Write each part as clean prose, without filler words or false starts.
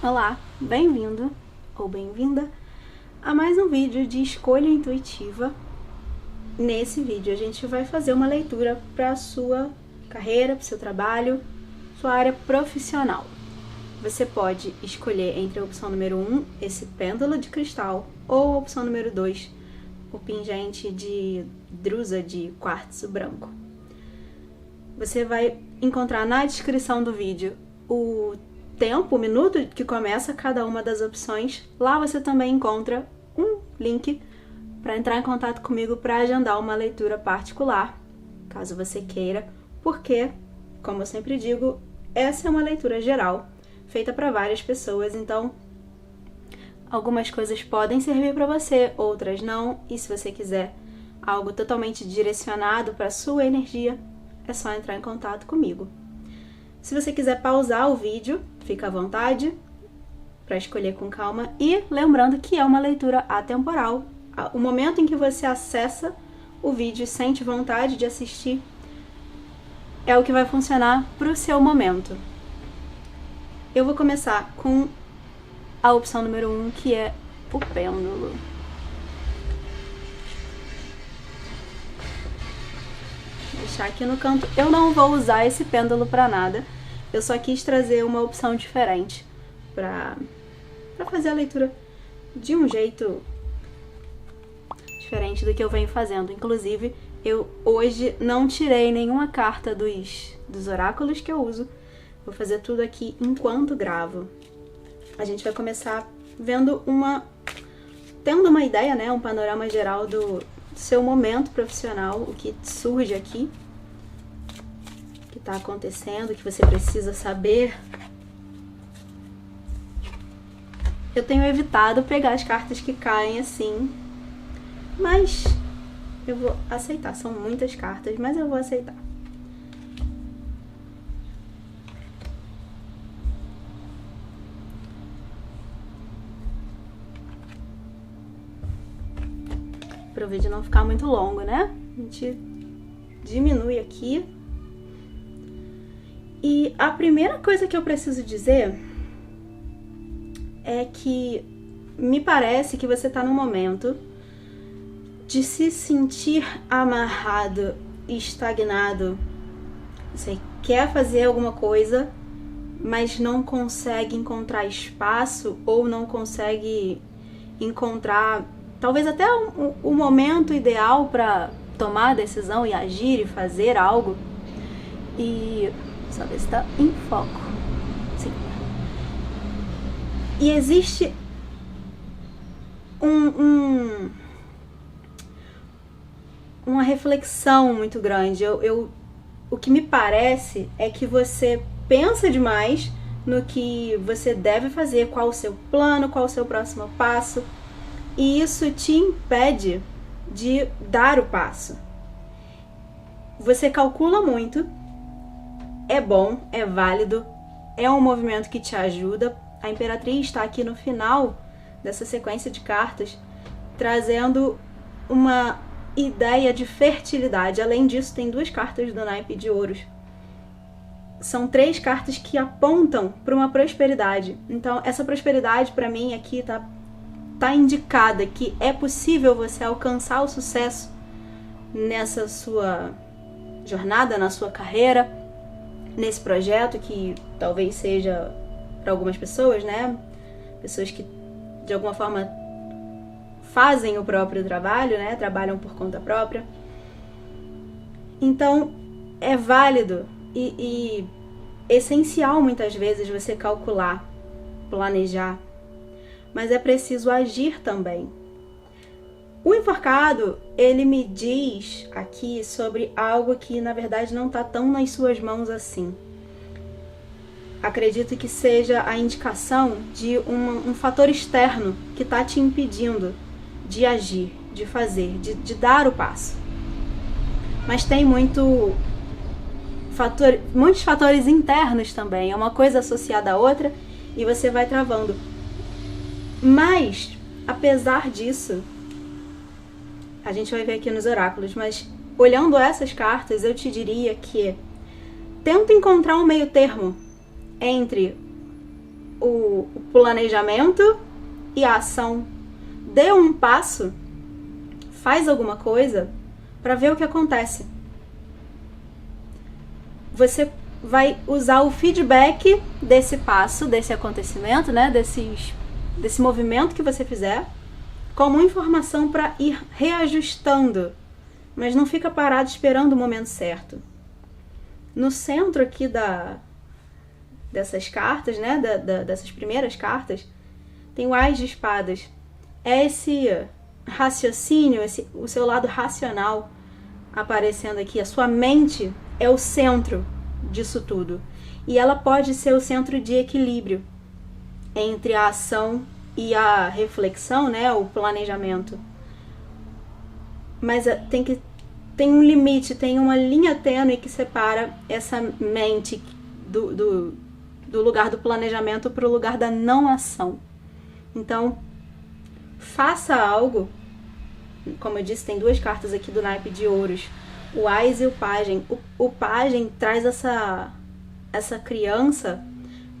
Olá, bem-vindo ou bem-vinda a mais um vídeo de escolha intuitiva. Nesse vídeo a gente vai fazer uma leitura para a sua carreira, para o seu trabalho, sua área profissional. Você pode escolher entre a opção número 1, esse pêndulo de cristal, ou a opção número 2, o pingente de drusa de quartzo branco. Você vai encontrar na descrição do vídeo o tempo, o minuto que começa cada uma das opções. Lá você também encontra um link para entrar em contato comigo para agendar uma leitura particular, caso você queira, porque, como eu sempre digo, essa é uma leitura geral, feita para várias pessoas, então algumas coisas podem servir para você, outras não, e se você quiser algo totalmente direcionado para a sua energia, é só entrar em contato comigo. Se você quiser pausar o vídeo, fica à vontade para escolher com calma. E lembrando que é uma leitura atemporal. O momento em que você acessa o vídeo e sente vontade de assistir é o que vai funcionar para o seu momento. Eu vou começar com a opção número 1, que é o pêndulo. Vou deixar aqui no canto. Eu não vou usar esse pêndulo para nada. Eu só quis trazer uma opção diferente para fazer a leitura de um jeito diferente do que eu venho fazendo. Inclusive, eu hoje não tirei nenhuma carta dos oráculos que eu uso. Vou fazer tudo aqui enquanto gravo. A gente vai começar tendo uma ideia, né, um panorama geral do seu momento profissional, o que surge aqui, o que está acontecendo, o que você precisa saber. Eu tenho evitado pegar as cartas que caem assim, mas eu vou aceitar. São muitas cartas, mas eu vou aceitar. Para o vídeo não ficar muito longo, né? A gente diminui aqui. E a primeira coisa que eu preciso dizer é que me parece que você está num momento de se sentir amarrado, estagnado. Você quer fazer alguma coisa, mas não consegue encontrar espaço ou não consegue encontrar talvez até o momento ideal para tomar a decisão e agir e fazer algo. E só ver se está em foco. Sim. E existe uma reflexão muito grande. O que me parece é que você pensa demais no que você deve fazer, qual o seu plano, qual o seu próximo passo. E isso te impede de dar o passo. Você calcula muito, é bom, é válido, é um movimento que te ajuda. A Imperatriz está aqui no final dessa sequência de cartas, trazendo uma ideia de fertilidade. Além disso, tem 2 cartas do naipe de ouros. São 3 cartas que apontam para uma prosperidade. Então, essa prosperidade, para mim, aqui tá indicada que é possível você alcançar o sucesso nessa sua jornada, na sua carreira, nesse projeto que talvez seja para algumas pessoas, né? Pessoas que de alguma forma fazem o próprio trabalho, né? Trabalham por conta própria. Então, é válido e essencial muitas vezes você calcular, planejar, mas é preciso agir também. O enforcado, ele me diz aqui sobre algo que, na verdade, não está tão nas suas mãos assim. Acredito que seja a indicação de um fator externo que está te impedindo de agir, de fazer, de dar o passo. Mas tem muitos fatores internos também. É uma coisa associada à outra e você vai travando. Mas, apesar disso, a gente vai ver aqui nos oráculos, mas olhando essas cartas, eu te diria que tenta encontrar um meio termo entre o planejamento e a ação. Dê um passo, faz alguma coisa para ver o que acontece. Você vai usar o feedback desse passo, desse acontecimento, né, desse movimento que você fizer, como informação para ir reajustando, mas não fica parado esperando o momento certo. No centro aqui dessas cartas, né, dessas primeiras cartas, tem o Ás de Espadas. É esse raciocínio, o seu lado racional aparecendo aqui. A sua mente é o centro disso tudo. E ela pode ser o centro de equilíbrio entre a ação e a reflexão, né, o planejamento. Mas tem um limite, tem uma linha tênue que separa essa mente do lugar do planejamento para o lugar da não ação. Então, faça algo. Como eu disse, tem duas cartas aqui do naipe de ouros, o Ás e o Pajem. O Pajem traz essa criança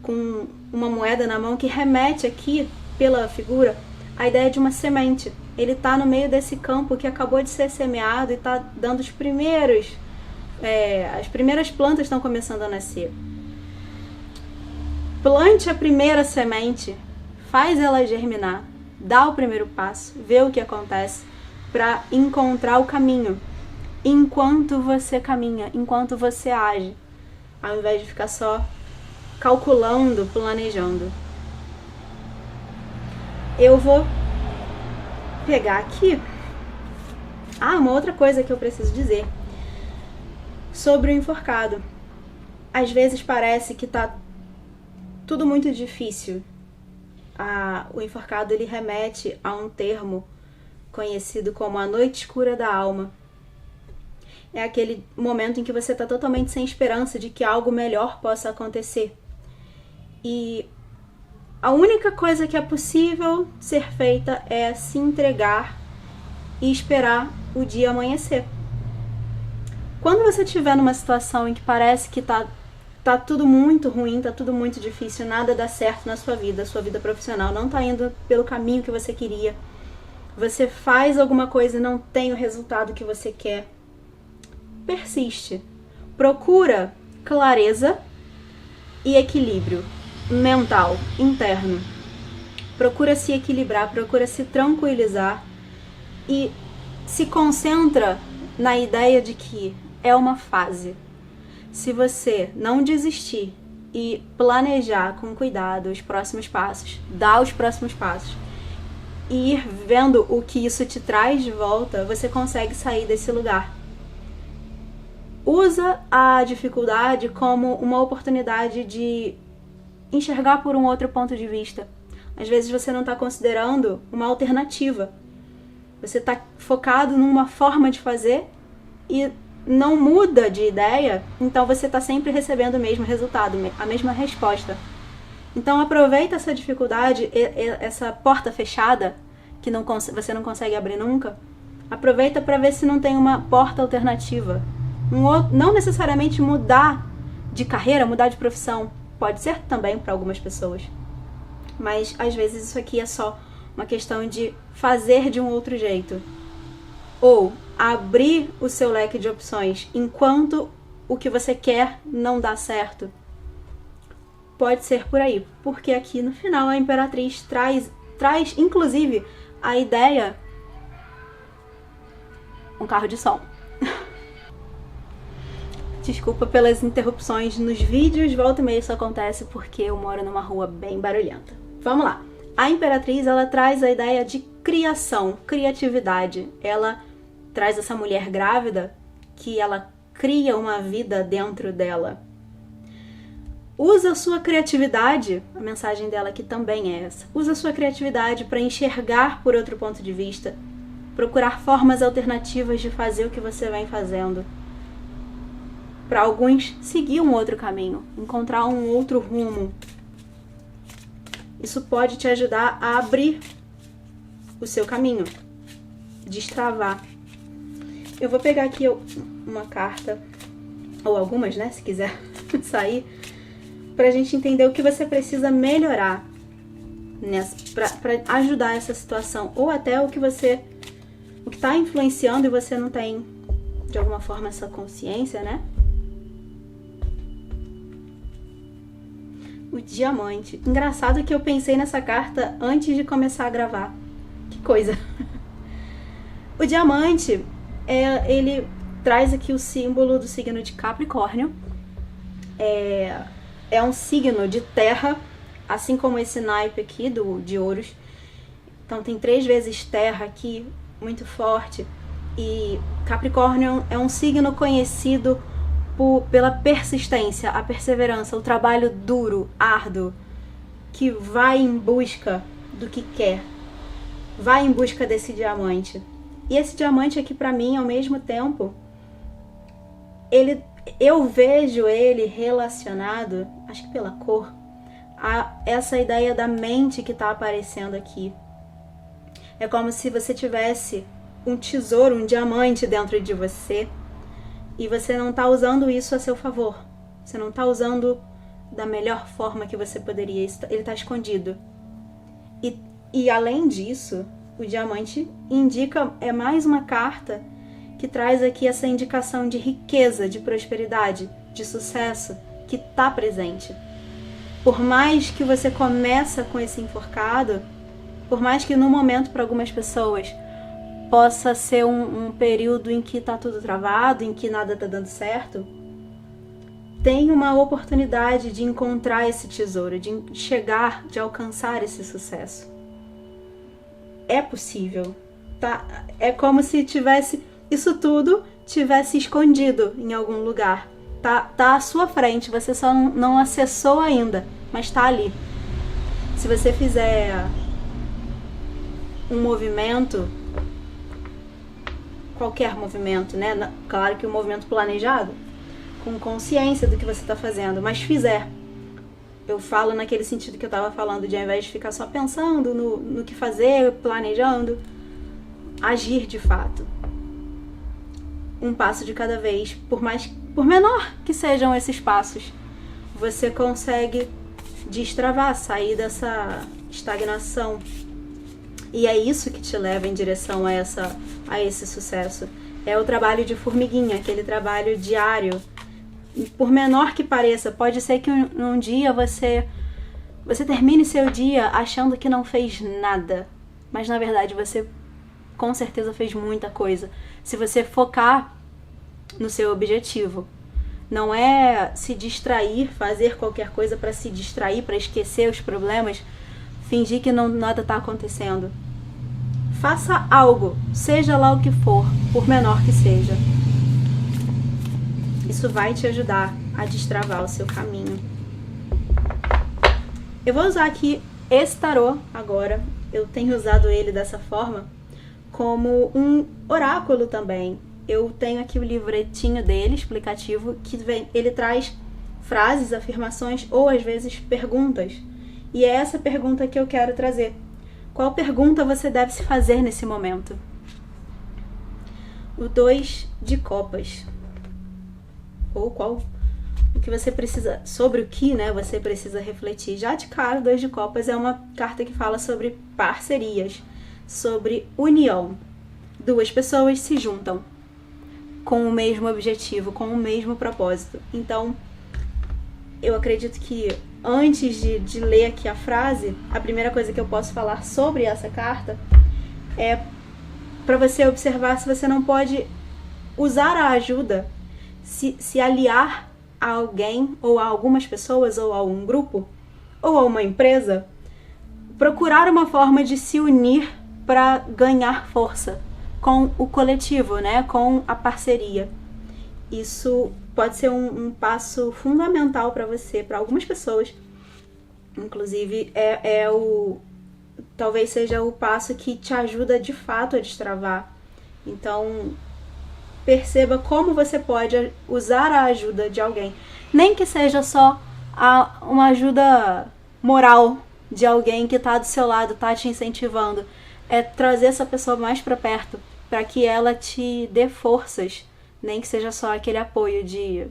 com uma moeda na mão que remete aqui, pela figura, a ideia de uma semente. Ele está no meio desse campo que acabou de ser semeado e está dando as primeiras plantas estão começando a nascer. Plante a primeira semente, faz ela germinar, dá o primeiro passo, vê o que acontece para encontrar o caminho. Enquanto você caminha, enquanto você age, ao invés de ficar só calculando, planejando. Eu vou pegar aqui. Uma outra coisa que eu preciso dizer sobre o enforcado. Às vezes parece que tá tudo muito difícil. O enforcado, ele remete a um termo conhecido como a noite escura da alma. É aquele momento em que você está totalmente sem esperança de que algo melhor possa acontecer. E a única coisa que é possível ser feita é se entregar e esperar o dia amanhecer. Quando você estiver numa situação em que parece que tá tudo muito ruim, tá tudo muito difícil, nada dá certo na sua vida profissional não tá indo pelo caminho que você queria, você faz alguma coisa e não tem o resultado que você quer, persiste. Procura clareza e equilíbrio mental, interno. Procura se equilibrar, procura se tranquilizar e se concentra na ideia de que é uma fase. Se você não desistir e planejar com cuidado os próximos passos, dar os próximos passos e ir vendo o que isso te traz de volta, você consegue sair desse lugar. Usa a dificuldade como uma oportunidade de enxergar por um outro ponto de vista. Às vezes você não está considerando uma alternativa. Você está focado numa forma de fazer e não muda de ideia, então você está sempre recebendo o mesmo resultado, a mesma resposta. Então aproveita essa dificuldade, essa porta fechada que você não consegue abrir nunca. Aproveita para ver se não tem uma porta alternativa. Não necessariamente mudar de carreira, mudar de profissão. Pode ser também para algumas pessoas. Mas às vezes isso aqui é só uma questão de fazer de um outro jeito. Ou abrir o seu leque de opções enquanto o que você quer não dá certo. Pode ser por aí. Porque aqui no final a Imperatriz traz inclusive a ideia... um carro de som. Desculpa pelas interrupções nos vídeos, volta e meia isso acontece porque eu moro numa rua bem barulhenta. Vamos lá. A Imperatriz, ela traz a ideia de criação, criatividade. Ela traz essa mulher grávida que ela cria uma vida dentro dela. Usa a sua criatividade, a mensagem dela aqui também é essa. Usa a sua criatividade para enxergar por outro ponto de vista, procurar formas alternativas de fazer o que você vem fazendo. Para alguns, seguir um outro caminho, encontrar um outro rumo. Isso pode te ajudar a abrir o seu caminho, destravar. Eu vou pegar aqui uma carta, ou algumas, né, se quiser sair, pra gente entender o que você precisa melhorar pra ajudar essa situação, ou até o que tá influenciando e você não tem, de alguma forma, essa consciência, né? O diamante. Engraçado que eu pensei nessa carta antes de começar a gravar. Que coisa. O diamante, ele traz aqui o símbolo do signo de Capricórnio. É um signo de terra, assim como esse naipe aqui de ouros. Então tem 3 vezes terra aqui, muito forte. E Capricórnio é um signo conhecido pela persistência, a perseverança, o trabalho duro, árduo, que vai em busca do que quer, vai em busca desse diamante. E esse diamante aqui, pra mim, ao mesmo tempo, eu vejo ele relacionado, acho que pela cor, a essa ideia da mente que tá aparecendo aqui. É como se você tivesse um tesouro, um diamante dentro de você, e você não tá usando isso a seu favor. Você não tá usando da melhor forma que você poderia. Ele tá escondido. E além disso, o diamante é mais uma carta que traz aqui essa indicação de riqueza, de prosperidade, de sucesso, que tá presente. Por mais que você começa com esse enforcado, por mais que no momento para algumas pessoas possa ser um período em que tá tudo travado, em que nada tá dando certo, tem uma oportunidade de encontrar esse tesouro, de chegar, de alcançar esse sucesso. É possível, tá? É como se isso tudo tivesse escondido em algum lugar. Tá à sua frente, você só não acessou ainda, mas tá ali. Se você fizer um movimento, qualquer movimento, né? Claro que um movimento planejado, com consciência do que você está fazendo, mas fizer. Eu falo naquele sentido que eu estava falando, de ao invés de ficar só pensando no que fazer, planejando, agir de fato. Um passo de cada vez, por menor que sejam esses passos, você consegue destravar, sair dessa estagnação. E é isso que te leva em direção a esse sucesso. É o trabalho de formiguinha, aquele trabalho diário. Por menor que pareça, pode ser que um dia você termine seu dia achando que não fez nada. Mas na verdade você com certeza fez muita coisa. Se você focar no seu objetivo. Não é se distrair, fazer qualquer coisa para se distrair, para esquecer os problemas, fingir que nada está acontecendo. Faça algo, seja lá o que for, por menor que seja. Isso vai te ajudar a destravar o seu caminho. Eu vou usar aqui esse tarô agora. Eu tenho usado ele dessa forma como um oráculo também. Eu tenho aqui o livretinho dele, explicativo, que ele traz frases, afirmações ou às vezes perguntas. E é essa pergunta que eu quero trazer. Qual pergunta você deve se fazer nesse momento? O 2 de copas. Ou o que você precisa, sobre o que, né, você precisa refletir. Já de cara, o 2 de copas é uma carta que fala sobre parcerias, sobre união. 2 pessoas se juntam com o mesmo objetivo, com o mesmo propósito. Então, eu acredito que antes de ler aqui a frase, a primeira coisa que eu posso falar sobre essa carta é para você observar se você não pode usar a ajuda, se aliar a alguém, ou a algumas pessoas, ou a um grupo, ou a uma empresa, procurar uma forma de se unir para ganhar força com o coletivo, né? Com a parceria. Isso pode ser um passo fundamental para você, para algumas pessoas. Inclusive, talvez seja o passo que te ajuda de fato a destravar. Então, perceba como você pode usar a ajuda de alguém. Nem que seja só uma ajuda moral de alguém que está do seu lado, está te incentivando. É trazer essa pessoa mais para perto, para que ela te dê forças. Nem que seja só aquele apoio de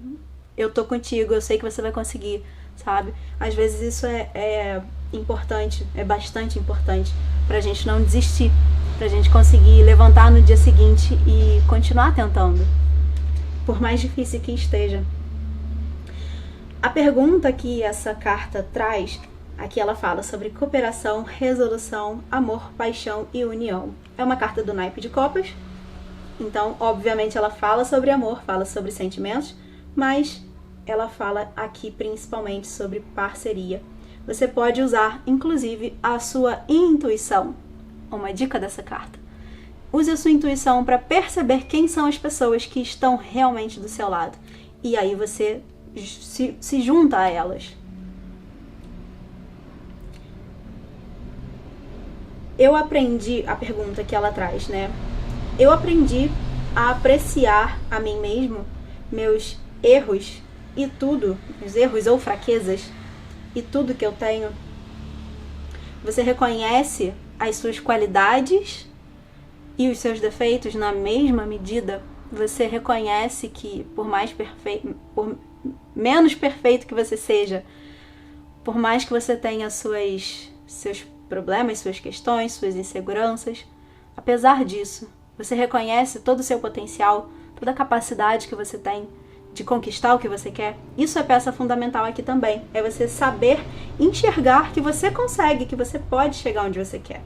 eu tô contigo, eu sei que você vai conseguir, sabe? Às vezes isso é importante, é bastante importante pra gente não desistir, pra gente conseguir levantar no dia seguinte e continuar tentando, por mais difícil que esteja. A pergunta que essa carta traz, aqui ela fala sobre cooperação, resolução, amor, paixão e união. É uma carta do naipe de copas, então obviamente ela fala sobre amor, fala sobre sentimentos, mas ela fala aqui principalmente sobre parceria. Você pode usar, inclusive, a sua intuição. Uma dica dessa carta. Use a sua intuição para perceber quem são as pessoas que estão realmente do seu lado. E aí você se junta a elas. Eu aprendi, a pergunta que ela traz, né? Eu aprendi a apreciar a mim mesmo, meus erros e tudo, os erros ou fraquezas e tudo que eu tenho. Você reconhece as suas qualidades e os seus defeitos na mesma medida? Você reconhece que por menos perfeito que você seja, por mais que você tenha seus problemas, suas questões, suas inseguranças, apesar disso, você reconhece todo o seu potencial, toda a capacidade que você tem de conquistar o que você quer? Isso é peça fundamental aqui também. É você saber enxergar que você consegue, que você pode chegar onde você quer.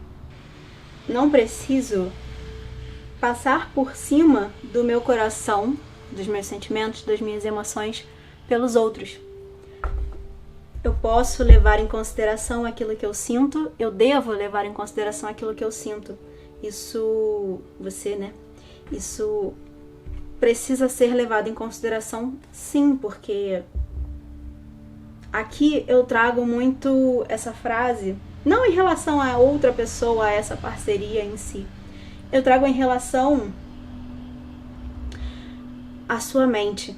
Não preciso passar por cima do meu coração, dos meus sentimentos, das minhas emoções pelos outros. Eu posso levar em consideração aquilo que eu sinto, eu devo levar em consideração aquilo que eu sinto. Isso precisa ser levado em consideração, sim, porque aqui eu trago muito essa frase, não em relação a outra pessoa, a essa parceria em si. Eu trago em relação à sua mente.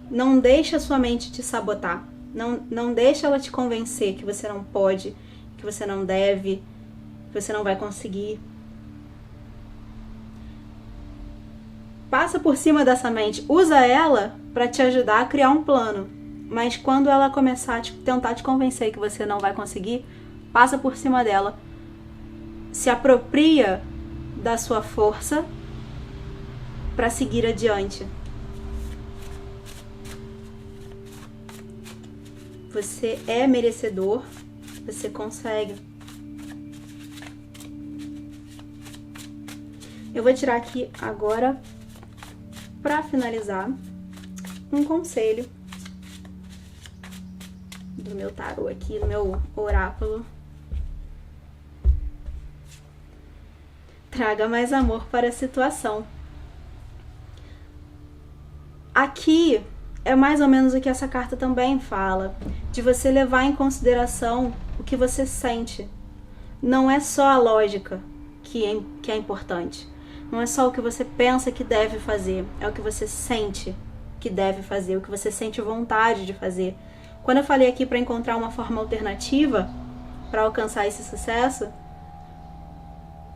Não deixa a sua mente te sabotar. Não deixa ela te convencer que você não pode, que você não deve, que você não vai conseguir. Passa por cima dessa mente, usa ela para te ajudar a criar um plano. Mas quando ela começar a tentar te convencer que você não vai conseguir, passa por cima dela. Se apropria da sua força para seguir adiante. Você é merecedor, você consegue. Eu vou tirar aqui agora, para finalizar, um conselho do meu tarô aqui, do meu oráculo. Traga mais amor para a situação. Aqui é mais ou menos o que essa carta também fala, de você levar em consideração o que você sente. Não é só a lógica que é importante. Não é só o que você pensa que deve fazer, é o que você sente que deve fazer, o que você sente vontade de fazer. Quando eu falei aqui para encontrar uma forma alternativa para alcançar esse sucesso,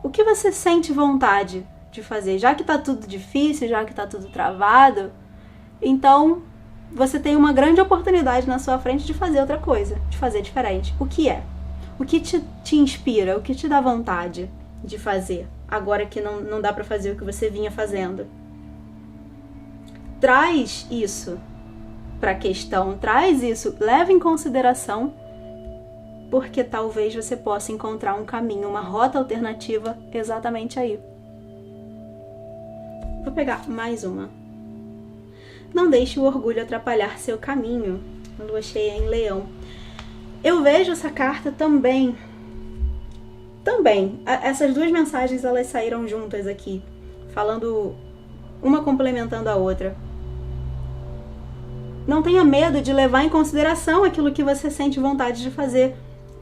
o que você sente vontade de fazer? Já que tá tudo difícil, já que tá tudo travado, então você tem uma grande oportunidade na sua frente de fazer outra coisa, de fazer diferente. O que é? O que te inspira? O que te dá vontade de fazer? Agora que não dá para fazer o que você vinha fazendo. Traz isso para a questão, traz isso, leva em consideração, porque talvez você possa encontrar um caminho, uma rota alternativa exatamente aí. Vou pegar mais uma. Não deixe o orgulho atrapalhar seu caminho. Lua cheia em Leão. Eu vejo essa carta também. Essas duas mensagens, elas saíram juntas aqui, falando, uma complementando a outra. Não tenha medo de levar em consideração aquilo que você sente vontade de fazer.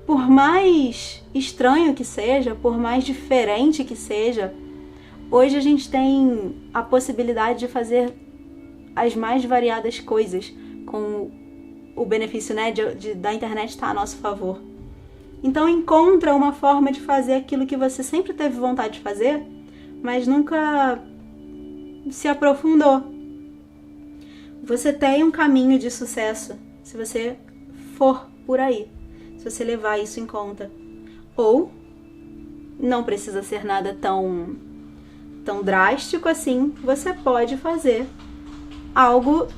Por mais estranho que seja, por mais diferente que seja, hoje a gente tem a possibilidade de fazer as mais variadas coisas, com o benefício, né, da internet estar a nosso favor. Então encontra uma forma de fazer aquilo que você sempre teve vontade de fazer, mas nunca se aprofundou. Você tem um caminho de sucesso se você for por aí, se você levar isso em conta. Ou não precisa ser nada tão drástico assim, você pode fazer algo,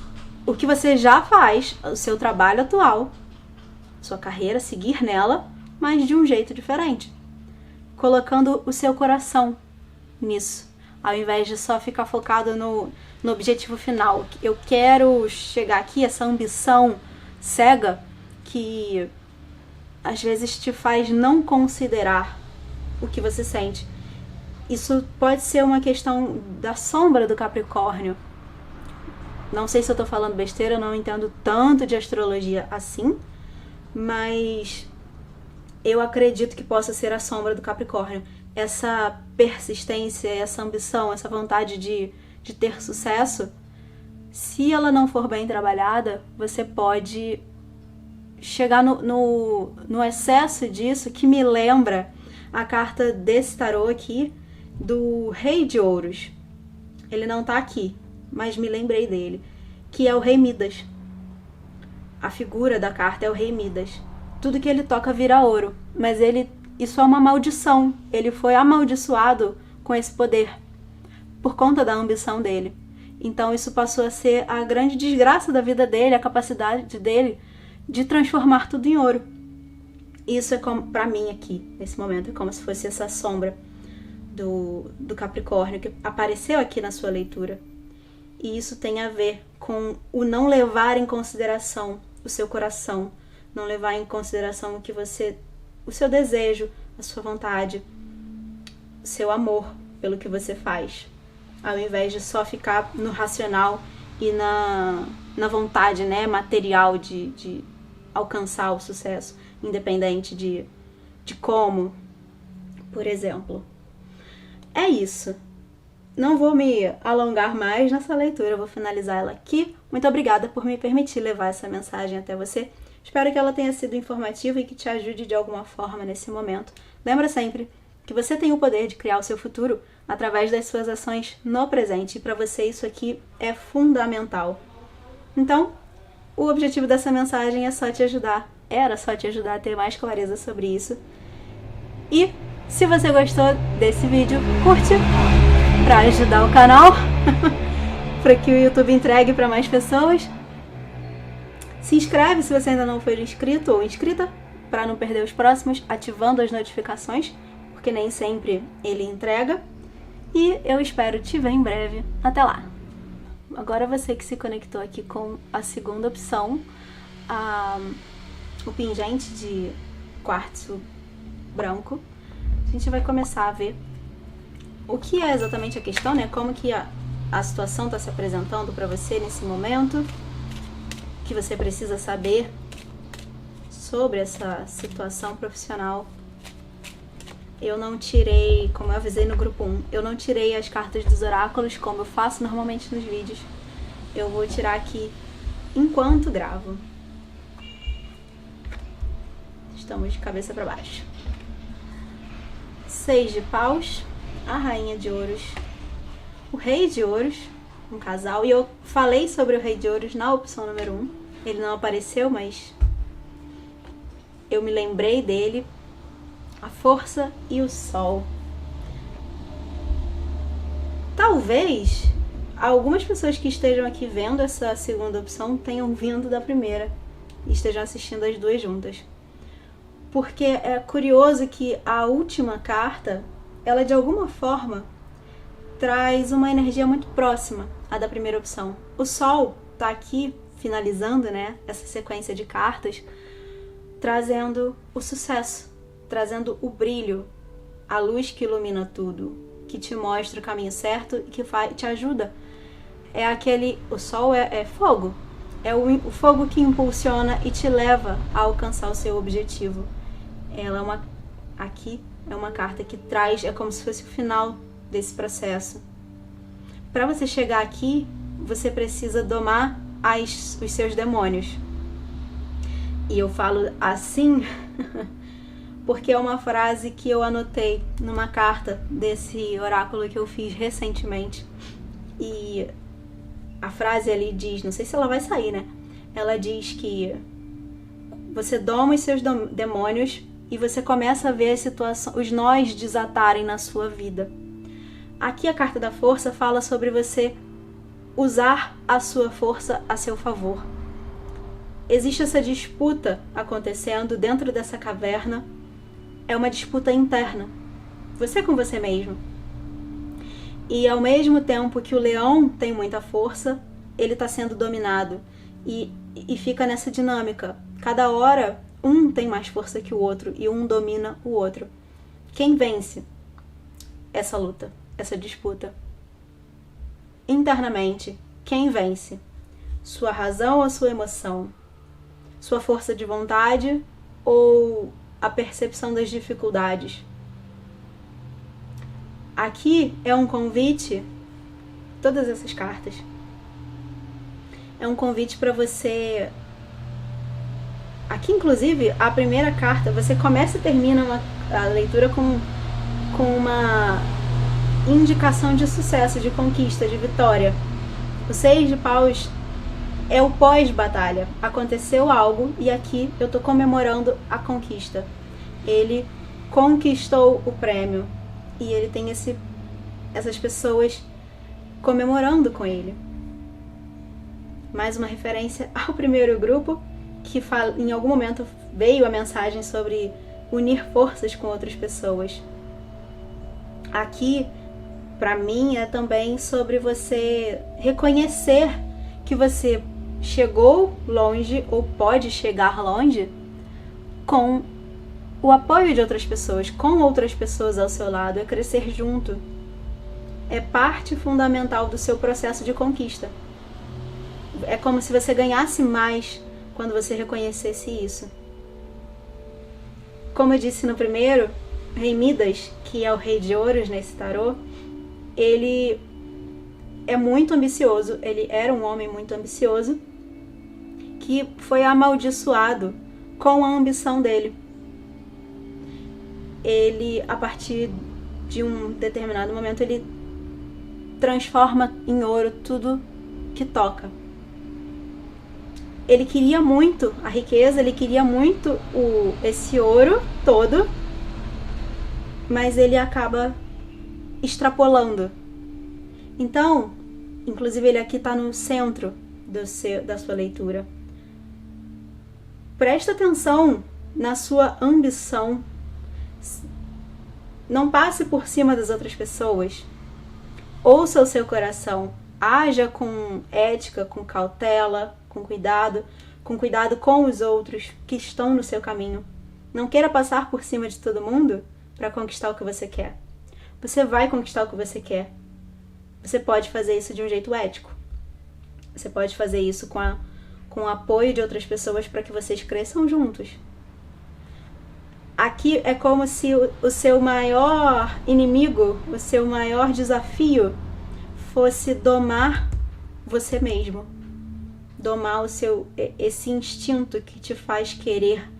o que você já faz, o seu trabalho atual, sua carreira, seguir nela, mas de um jeito diferente, colocando o seu coração nisso, ao invés de só ficar focado no objetivo final. Eu quero chegar aqui, essa ambição cega que às vezes te faz não considerar o que você sente. Isso pode ser uma questão da sombra do Capricórnio. Não sei se eu tô falando besteira, eu não entendo tanto de astrologia assim, mas eu acredito que possa ser a sombra do Capricórnio. Essa persistência, essa ambição, essa vontade de ter sucesso, se ela não for bem trabalhada, você pode chegar no excesso disso, que me lembra a carta desse tarô aqui, do Rei de Ouros. Ele não tá aqui, mas me lembrei dele, que é o Rei Midas. A figura da carta é o Rei Midas. Tudo que ele toca vira ouro, mas isso é uma maldição. Ele foi amaldiçoado com esse poder por conta da ambição dele. Então isso passou a ser a grande desgraça da vida dele, a capacidade dele de transformar tudo em ouro. Isso é como, pra mim aqui, nesse momento, é como se fosse essa sombra do Capricórnio que apareceu aqui na sua leitura. E isso tem a ver com o não levar em consideração o seu coração, não levar em consideração o seu desejo, a sua vontade, o seu amor pelo que você faz, ao invés de só ficar no racional e na vontade, né, material de alcançar o sucesso, independente de como, por exemplo. É isso. Não vou me alongar mais nessa leitura, eu vou finalizar ela aqui. Muito obrigada por me permitir levar essa mensagem até você. Espero que ela tenha sido informativa e que te ajude de alguma forma nesse momento. Lembra sempre que você tem o poder de criar o seu futuro através das suas ações no presente. E para você isso aqui é fundamental. Então, o objetivo dessa mensagem era só te ajudar a ter mais clareza sobre isso. E se você gostou desse vídeo, curte para ajudar o canal, para que o YouTube entregue para mais pessoas. Se inscreve se você ainda não for inscrito ou inscrita, para não perder os próximos, ativando as notificações, porque nem sempre ele entrega. E eu espero te ver em breve. Até lá! Agora você que se conectou aqui com a segunda opção, o pingente de quartzo branco, a gente vai começar a ver o que é exatamente a questão, né? Como que a situação está se apresentando para você nesse momento, que você precisa saber sobre essa situação profissional. Eu não tirei, como eu avisei no grupo 1, eu não tirei as cartas dos oráculos como eu faço normalmente nos vídeos. Eu vou tirar aqui enquanto gravo. Estamos de cabeça para baixo. 6 de paus, a rainha de ouros, o rei de ouros, um casal. E eu falei sobre o rei de ouros na opção número 1. Ele não apareceu, mas eu me lembrei dele. A força e o sol. Talvez algumas pessoas que estejam aqui vendo essa segunda opção tenham vindo da primeira e estejam assistindo as duas juntas. Porque é curioso que a última carta, ela de alguma forma traz uma energia muito próxima à da primeira opção. O sol tá aqui finalizando, né, essa sequência de cartas, trazendo o sucesso, trazendo o brilho, a luz que ilumina tudo, que te mostra o caminho certo e que te ajuda. O sol é fogo, é o fogo que impulsiona e te leva a alcançar o seu objetivo. Aqui é uma carta que traz, é como se fosse o final desse processo. Para você chegar aqui, você precisa domar os seus demônios. E eu falo assim porque é uma frase que eu anotei numa carta desse oráculo que eu fiz recentemente. E a frase ali diz, não sei se ela vai sair, né? Ela diz que Você doma os seus demônios e você começa a ver as situações, os nós desatarem na sua vida. Aqui a carta da força fala sobre você usar a sua força a seu favor. Existe essa disputa acontecendo dentro dessa caverna. É uma disputa interna. Você com você mesmo. E ao mesmo tempo que o leão tem muita força, ele está sendo dominado. E fica nessa dinâmica. Cada hora, um tem mais força que o outro e um domina o outro. Quem vence essa luta, essa disputa? Internamente, quem vence? Sua razão ou sua emoção? Sua força de vontade ou a percepção das dificuldades? Aqui é um convite, todas essas cartas, é um convite para você. Aqui, inclusive, a primeira carta, você começa e termina a leitura com uma indicação de sucesso, de conquista, de vitória. O 6 de paus é o pós-batalha. Aconteceu algo e aqui eu estou comemorando a conquista. Ele conquistou o prêmio e ele tem essas pessoas comemorando com ele. Mais uma referência ao primeiro grupo, que em algum momento veio a mensagem sobre unir forças com outras pessoas. Aqui, para mim, é também sobre você reconhecer que você chegou longe ou pode chegar longe com o apoio de outras pessoas, com outras pessoas ao seu lado, é crescer junto. É parte fundamental do seu processo de conquista. É como se você ganhasse mais quando você reconhecesse isso. Como eu disse no primeiro, Rei Midas, que é o rei de ouros nesse tarô, ele é muito ambicioso, ele era um homem muito ambicioso, que foi amaldiçoado com a ambição dele. Ele, a partir de um determinado momento, ele transforma em ouro tudo que toca. Ele queria muito a riqueza, ele queria muito esse ouro todo, mas ele acaba extrapolando. Então, inclusive ele aqui está no centro da sua leitura. Presta atenção na sua ambição. Não passe por cima das outras pessoas. Ouça o seu coração. Haja com ética, com cautela, com cuidado com os outros que estão no seu caminho. Não queira passar por cima de todo mundo para conquistar o que você quer. Você vai conquistar o que você quer. Você pode fazer isso de um jeito ético. Você pode fazer isso com o apoio de outras pessoas para que vocês cresçam juntos. Aqui é como se o seu maior inimigo, o seu maior desafio fosse domar você mesmo. Domar esse instinto que te faz querer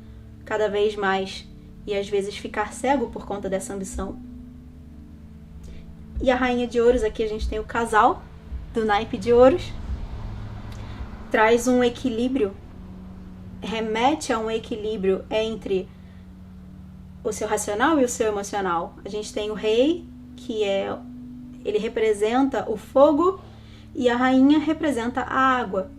cada vez mais e às vezes ficar cego por conta dessa ambição. E a Rainha de Ouros, aqui a gente tem o casal do naipe de ouros. Traz um equilíbrio, remete a um equilíbrio entre o seu racional e o seu emocional. A gente tem o rei, ele representa o fogo, e a rainha representa a água.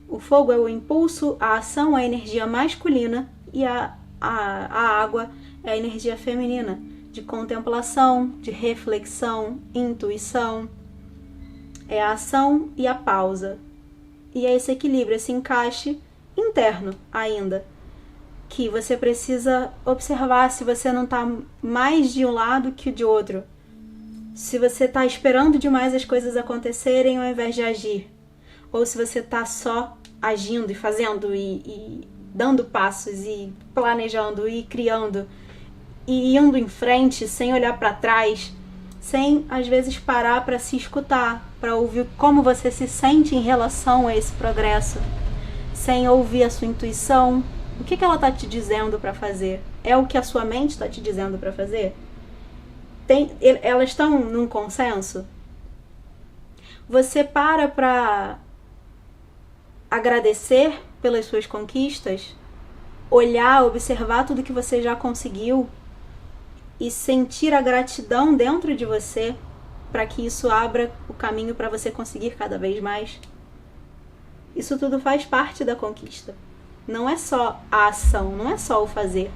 O fogo é o impulso, a ação, a energia masculina, e a água é a energia feminina, de contemplação, de reflexão, intuição. É a ação e a pausa. E é esse equilíbrio, esse encaixe interno ainda, que você precisa observar se você não está mais de um lado que de outro. Se você está esperando demais as coisas acontecerem ao invés de agir. Ou se você está só agindo e fazendo e dando passos e planejando e criando e indo em frente sem olhar para trás, sem às vezes parar para se escutar, para ouvir como você se sente em relação a esse progresso, sem ouvir a sua intuição. O que ela está te dizendo para fazer? É o que a sua mente está te dizendo para fazer? Elas estão num consenso? Você para agradecer pelas suas conquistas? olhar, observar tudo que você já conseguiu e sentir a gratidão dentro de você para que isso abra o caminho para você conseguir cada vez mais. Isso tudo faz parte da conquista. Não é só a ação, não é só o fazer.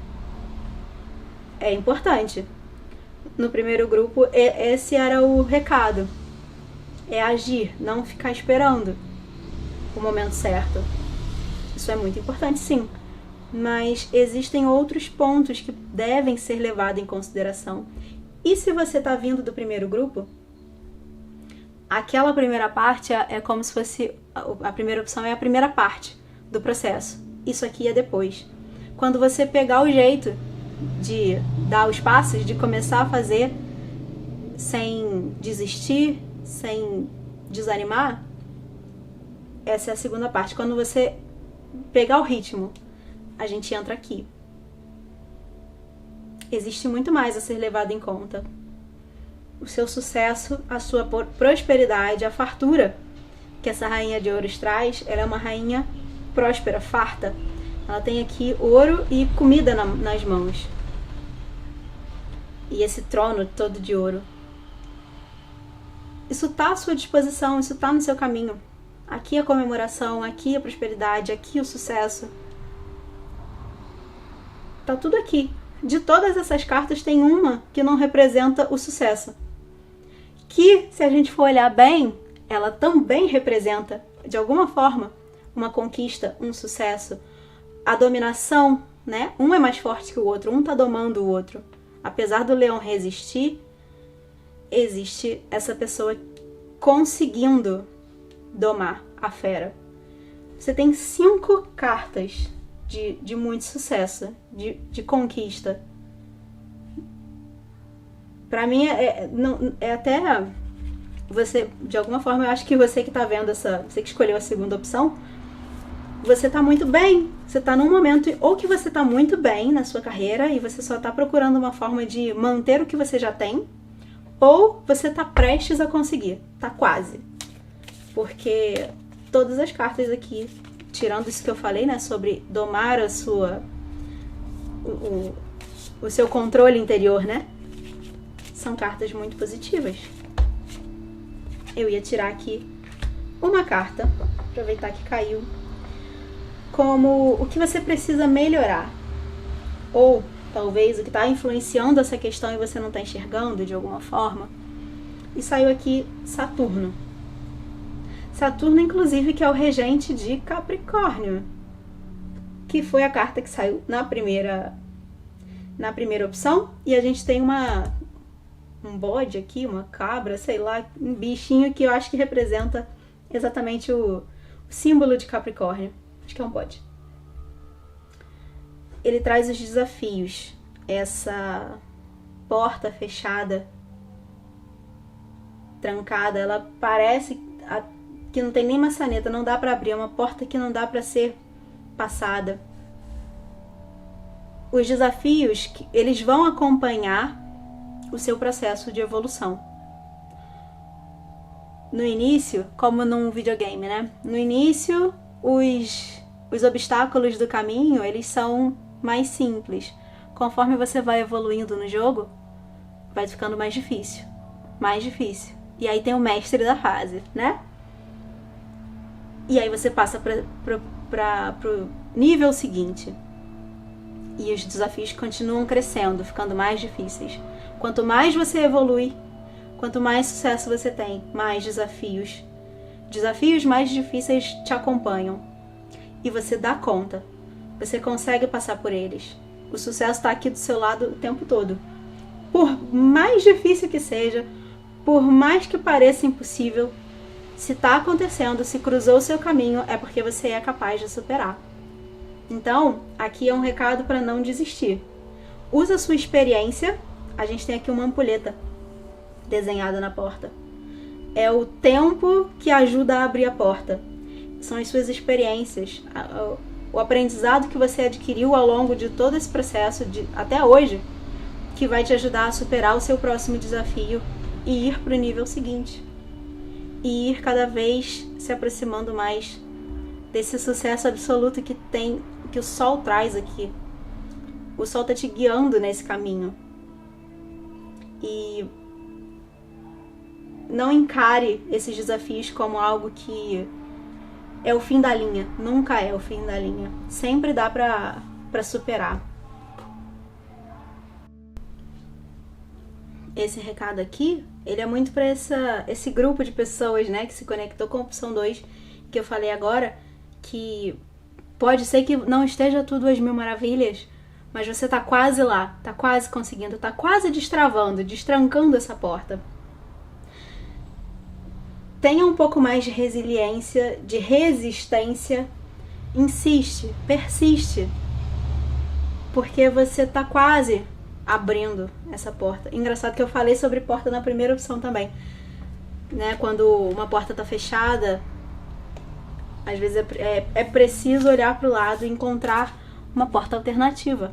É importante. No primeiro grupo, esse era o recado. É agir, não ficar esperando o momento certo. Isso é muito importante, sim. Mas existem outros pontos que devem ser levados em consideração. E se você está vindo do primeiro grupo, aquela primeira parte é como se fosse... A primeira opção é a primeira parte do processo. Isso aqui é depois. Quando você pegar o jeito de dar os passos, de começar a fazer sem desistir, sem desanimar, essa é a segunda parte. Quando você pegar o ritmo, a gente entra aqui. Existe muito mais a ser levado em conta. O seu sucesso, a sua prosperidade, a fartura que essa rainha de ouros traz, ela é uma rainha próspera, farta. Ela tem aqui ouro e comida nas mãos. E esse trono todo de ouro. Isso está à sua disposição, isso está no seu caminho. Aqui a comemoração, aqui a prosperidade, aqui o sucesso. Tá tudo aqui. De todas essas cartas, tem uma que não representa o sucesso. Que, se a gente for olhar bem, ela também representa, de alguma forma, uma conquista, um sucesso. A dominação, né? Um é mais forte que o outro, um tá domando o outro. Apesar do leão resistir, existe essa pessoa conseguindo domar a fera. Você tem 5 cartas de muito sucesso, de conquista. Pra mim, é até... Você, de alguma forma, eu acho que você que tá vendo você que escolheu a segunda opção, você tá muito bem. Você tá num momento, ou que você tá muito bem na sua carreira e você só tá procurando uma forma de manter o que você já tem, ou você tá prestes a conseguir. Tá quase. Porque todas as cartas aqui, tirando isso que eu falei, né, sobre domar o seu controle interior, né, são cartas muito positivas. Eu ia tirar aqui uma carta, aproveitar que caiu, como o que você precisa melhorar, ou talvez o que está influenciando essa questão e você não está enxergando de alguma forma. E saiu aqui Saturno. Saturno, inclusive, que é o regente de Capricórnio, que foi a carta que saiu na primeira opção. E a gente tem um bode aqui, uma cabra, sei lá, um bichinho que eu acho que representa exatamente o símbolo de Capricórnio. Acho que é um bode. Ele traz os desafios, essa porta fechada, trancada, ela parece que não tem nem maçaneta, não dá para abrir, é uma porta que não dá para ser passada. Os desafios, eles vão acompanhar o seu processo de evolução. No início, como num videogame, né? No início, os obstáculos do caminho, eles são mais simples. Conforme você vai evoluindo no jogo, vai ficando mais difícil. Mais difícil. E aí tem o mestre da fase, né? E aí você passa pro nível seguinte. E os desafios continuam crescendo, ficando mais difíceis. Quanto mais você evolui, quanto mais sucesso você tem, mais desafios. Desafios mais difíceis te acompanham. E você dá conta. Você consegue passar por eles. O sucesso está aqui do seu lado o tempo todo. Por mais difícil que seja, por mais que pareça impossível, se está acontecendo, se cruzou o seu caminho, é porque você é capaz de superar. Então, aqui é um recado para não desistir. Usa a sua experiência. A gente tem aqui uma ampulheta desenhada na porta. É o tempo que ajuda a abrir a porta. São as suas experiências, o aprendizado que você adquiriu ao longo de todo esse processo, até hoje, que vai te ajudar a superar o seu próximo desafio e ir para o nível seguinte. E ir cada vez se aproximando mais desse sucesso absoluto que o sol traz aqui. O sol tá te guiando nesse caminho. E não encare esses desafios como algo que é o fim da linha. Nunca é o fim da linha. Sempre dá pra superar. Esse recado aqui, ele é muito para esse grupo de pessoas, né, que se conectou com a opção 2, que eu falei agora, que pode ser que não esteja tudo às mil maravilhas, mas você tá quase lá, tá quase conseguindo, tá quase destrancando essa porta. Tenha um pouco mais de resiliência, de resistência, insiste, persiste, porque você tá quase abrindo essa porta. Engraçado que eu falei sobre porta na primeira opção também, né? Quando uma porta tá fechada, às vezes é preciso olhar para o lado e encontrar uma porta alternativa.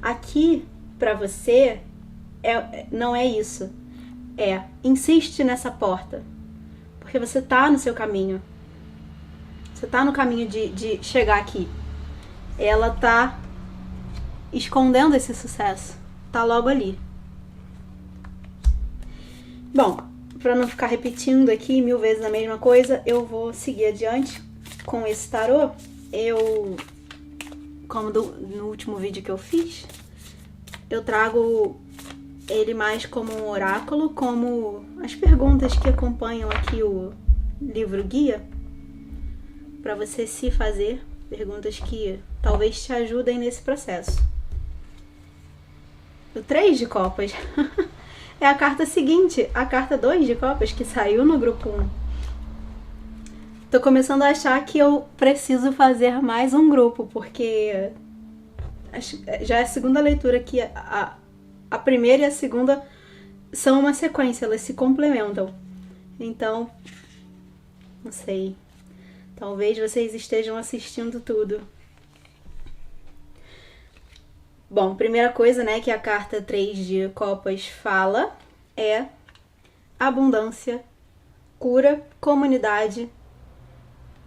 Aqui, para você, não é isso. Insiste nessa porta, porque você tá no seu caminho. Você tá no caminho de chegar aqui. Ela tá escondendo esse sucesso. Tá logo ali. Bom, para não ficar repetindo aqui 1000 vezes a mesma coisa, eu vou seguir adiante com esse tarô. Como no último vídeo que eu fiz, eu trago ele mais como um oráculo, como as perguntas que acompanham aqui o livro guia, para você se fazer perguntas que talvez te ajudem nesse processo. O 3 de copas é a carta seguinte, a carta 2 de copas, que saiu no grupo 1. Tô começando a achar que eu preciso fazer mais um grupo, porque já é a segunda leitura que a primeira e a segunda são uma sequência, elas se complementam. Então, não sei, talvez vocês estejam assistindo tudo. Bom, primeira coisa, né, que a carta 3 de copas fala é abundância, cura, comunidade,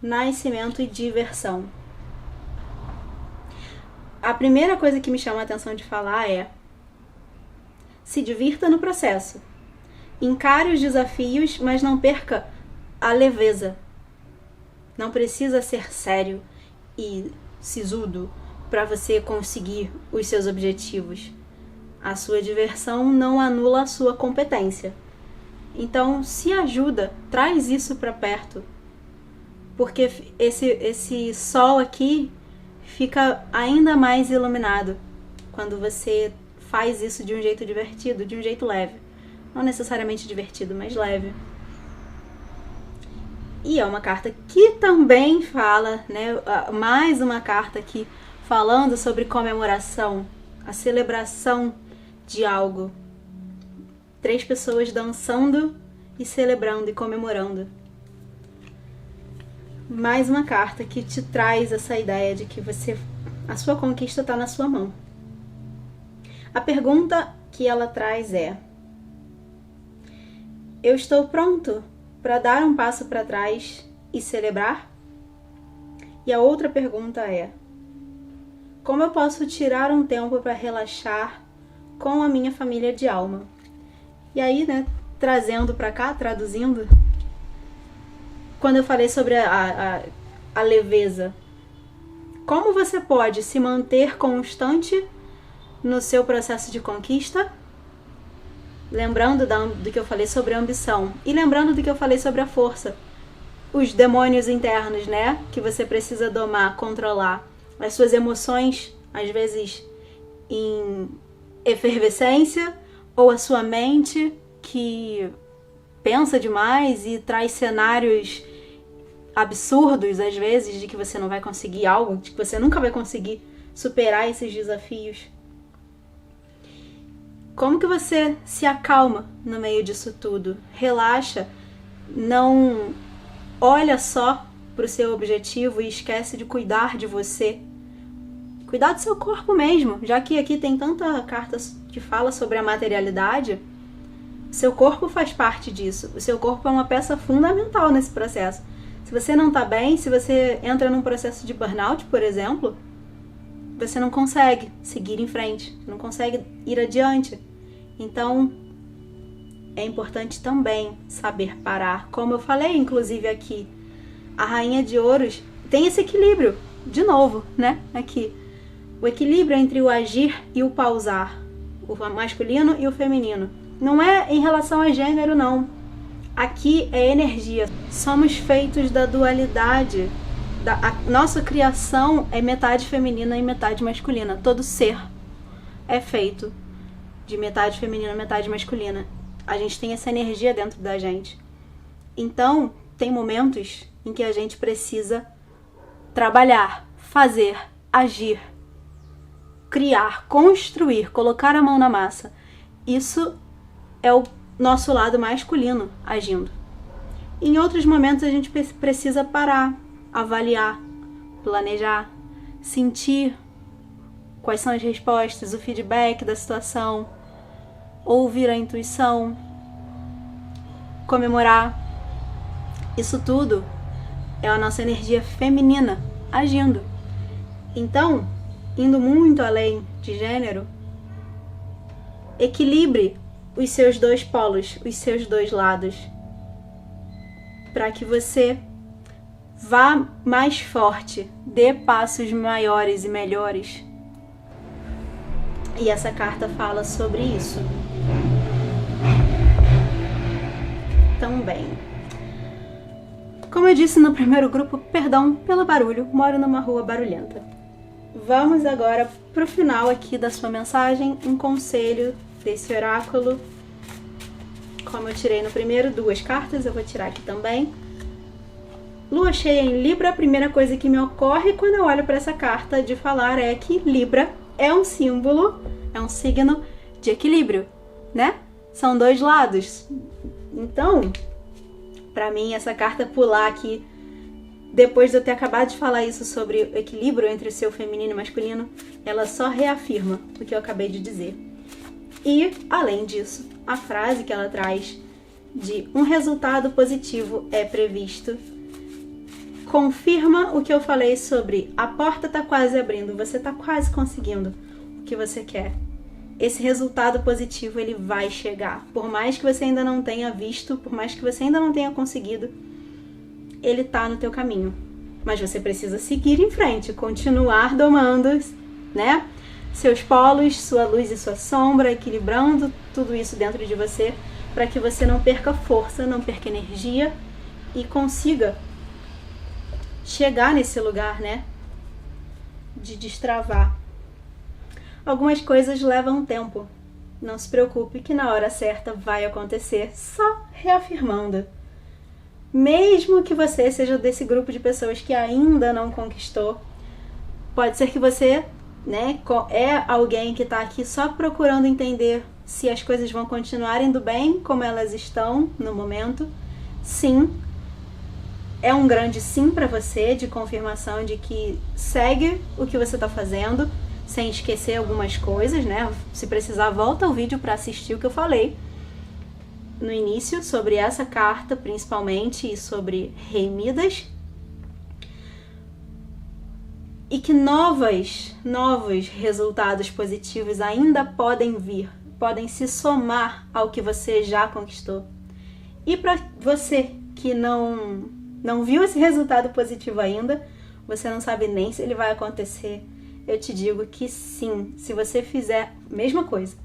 nascimento e diversão. A primeira coisa que me chama a atenção de falar é: se divirta no processo. Encare os desafios, mas não perca a leveza. Não precisa ser sério e sisudo para você conseguir os seus objetivos. A sua diversão não anula a sua competência. Então, se ajuda, traz isso para perto. Porque esse sol aqui fica ainda mais iluminado quando você faz isso de um jeito divertido, de um jeito leve. Não necessariamente divertido, mas leve. E é uma carta que também fala, né, mais uma carta aqui falando sobre comemoração, a celebração de algo. 3 pessoas dançando e celebrando e comemorando. Mais uma carta que te traz essa ideia de que a sua conquista está na sua mão. A pergunta que ela traz é: eu estou pronto para dar um passo para trás e celebrar? E a outra pergunta é: como eu posso tirar um tempo para relaxar com a minha família de alma? E aí, né, trazendo para cá, traduzindo, quando eu falei sobre a leveza, como você pode se manter constante no seu processo de conquista, lembrando do que eu falei sobre a ambição e lembrando do que eu falei sobre a força, os demônios internos, né, que você precisa domar, controlar, as suas emoções, às vezes em efervescência, ou a sua mente que pensa demais e traz cenários absurdos, às vezes, de que você não vai conseguir algo, de que você nunca vai conseguir superar esses desafios. Como que você se acalma no meio disso tudo? Relaxa, não olha só para o seu objetivo e esquece de cuidar de você. Cuidar do seu corpo mesmo, já que aqui tem tanta carta que fala sobre a materialidade. Seu corpo faz parte disso. O seu corpo é uma peça fundamental nesse processo. Se você não está bem, se você entra num processo de burnout, por exemplo, você não consegue seguir em frente, não consegue ir adiante. Então, é importante também saber parar. Como eu falei, inclusive, aqui, a Rainha de Ouros tem esse equilíbrio, de novo, né? Aqui, o equilíbrio entre o agir e o pausar, o masculino e o feminino. Não é em relação a gênero, não. Aqui é energia. Somos feitos da dualidade. A nossa criação é metade feminina e metade masculina. Todo ser é feito de metade feminina e metade masculina. A gente tem essa energia dentro da gente. Então, tem momentos em que a gente precisa trabalhar, fazer, agir, criar, construir, colocar a mão na massa. Isso é o nosso lado masculino agindo. Em outros momentos a gente precisa parar, avaliar, planejar, sentir quais são as respostas, o feedback da situação, ouvir a intuição, comemorar. Isso tudo é a nossa energia feminina agindo. Então, indo muito além de gênero, equilibre os seus dois polos, os seus dois lados, para que você vá mais forte, dê passos maiores e melhores. E essa carta fala sobre isso também. Como eu disse no primeiro grupo, perdão pelo barulho, moro numa rua barulhenta. Vamos agora pro final aqui da sua mensagem, um conselho desse oráculo. Como eu tirei no primeiro 2 cartas, eu vou tirar aqui também. Lua cheia em Libra, a primeira coisa que me ocorre quando eu olho para essa carta de falar é que Libra é um símbolo, é um signo de equilíbrio, né? São dois lados. Então, para mim, essa carta pular aqui, depois de eu ter acabado de falar isso sobre o equilíbrio entre o seu feminino e masculino, ela só reafirma o que eu acabei de dizer. E, além disso, a frase que ela traz de um resultado positivo é previsto confirma o que eu falei sobre a porta tá quase abrindo, você tá quase conseguindo o que você quer. Esse resultado positivo, ele vai chegar. Por mais que você ainda não tenha visto, por mais que você ainda não tenha conseguido, ele tá no teu caminho. Mas você precisa seguir em frente, continuar domando, né? Seus polos, sua luz e sua sombra, equilibrando tudo isso dentro de você, para que você não perca força, não perca energia e consiga chegar nesse lugar, né? De destravar. Algumas coisas levam tempo. Não se preocupe que na hora certa vai acontecer, só reafirmando. Mesmo que você seja desse grupo de pessoas que ainda não conquistou, pode ser que você, né, é alguém que está aqui só procurando entender se as coisas vão continuar indo bem como elas estão no momento. Sim, é um grande sim para você, de confirmação de que segue o que você está fazendo, sem esquecer algumas coisas, né? Se precisar, volta ao vídeo para assistir o que eu falei no início sobre essa carta, principalmente, e sobre Rei Midas. E que novos resultados positivos ainda podem vir, podem se somar ao que você já conquistou. E para você que não viu esse resultado positivo ainda, você não sabe nem se ele vai acontecer, eu te digo que sim, se você fizer a mesma coisa,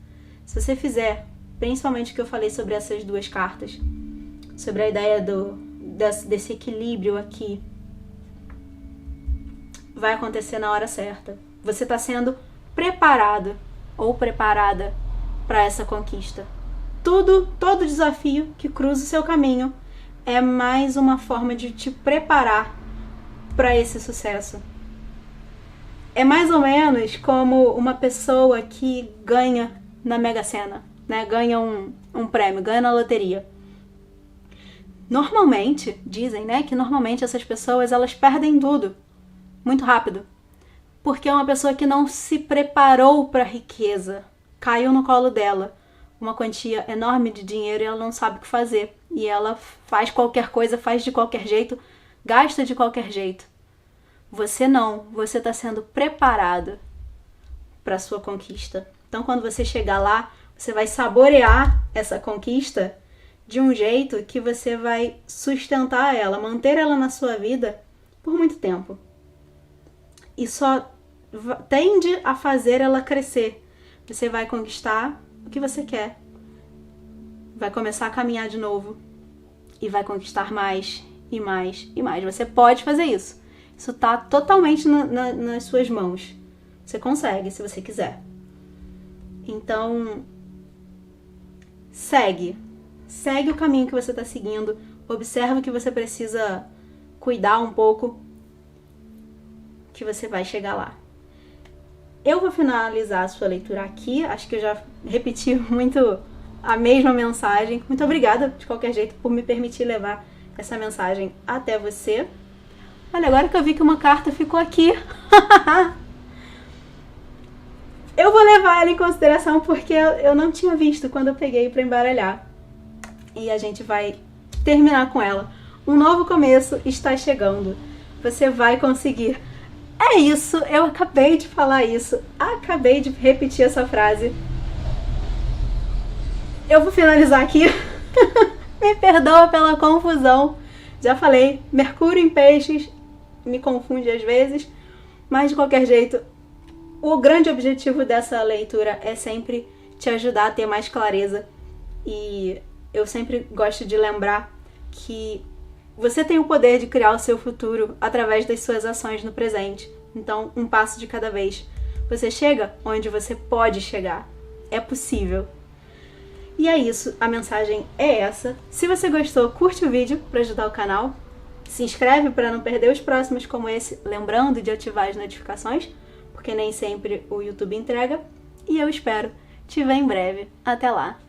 se você fizer principalmente o que eu falei sobre essas 2 cartas, sobre a ideia desse equilíbrio aqui, vai acontecer na hora certa. Você está sendo preparado ou preparada para essa conquista. Todo desafio que cruza o seu caminho é mais uma forma de te preparar para esse sucesso. É mais ou menos como uma pessoa que ganha na Mega Sena, né? Ganha um prêmio, ganha na loteria. Normalmente, dizem, né, que normalmente essas pessoas, elas perdem tudo muito rápido, porque é uma pessoa que não se preparou para a riqueza, caiu no colo dela uma quantia enorme de dinheiro e ela não sabe o que fazer, e ela faz qualquer coisa, faz de qualquer jeito, gasta de qualquer jeito. Você não, você está sendo preparado para sua conquista. Então, quando você chegar lá, você vai saborear essa conquista de um jeito que você vai sustentar ela, manter ela na sua vida por muito tempo. E só tende a fazer ela crescer. Você vai conquistar o que você quer. Vai começar a caminhar de novo. E vai conquistar mais e mais e mais. Você pode fazer isso. Isso está totalmente nas suas mãos. Você consegue, se você quiser. Então, segue o caminho que você está seguindo. Observa que você precisa cuidar um pouco, que você vai chegar lá. Eu vou finalizar a sua leitura aqui. Acho que eu já repeti muito a mesma mensagem. Muito obrigada, de qualquer jeito, por me permitir levar essa mensagem até você. Olha, agora que eu vi que uma carta ficou aqui. Eu vou levar ela em consideração porque eu não tinha visto quando eu peguei para embaralhar. E a gente vai terminar com ela. Um novo começo está chegando. Você vai conseguir. É isso, eu acabei de falar isso. Acabei de repetir essa frase. Eu vou finalizar aqui. Me perdoa pela confusão. Já falei, Mercúrio em Peixes me confunde às vezes. Mas de qualquer jeito, o grande objetivo dessa leitura é sempre te ajudar a ter mais clareza. E eu sempre gosto de lembrar que você tem o poder de criar o seu futuro através das suas ações no presente. Então, um passo de cada vez. Você chega onde você pode chegar. É possível. E é isso, a mensagem é essa. Se você gostou, curte o vídeo para ajudar o canal. Se inscreve para não perder os próximos como esse, lembrando de ativar as notificações, porque nem sempre o YouTube entrega. E eu espero te ver em breve. Até lá!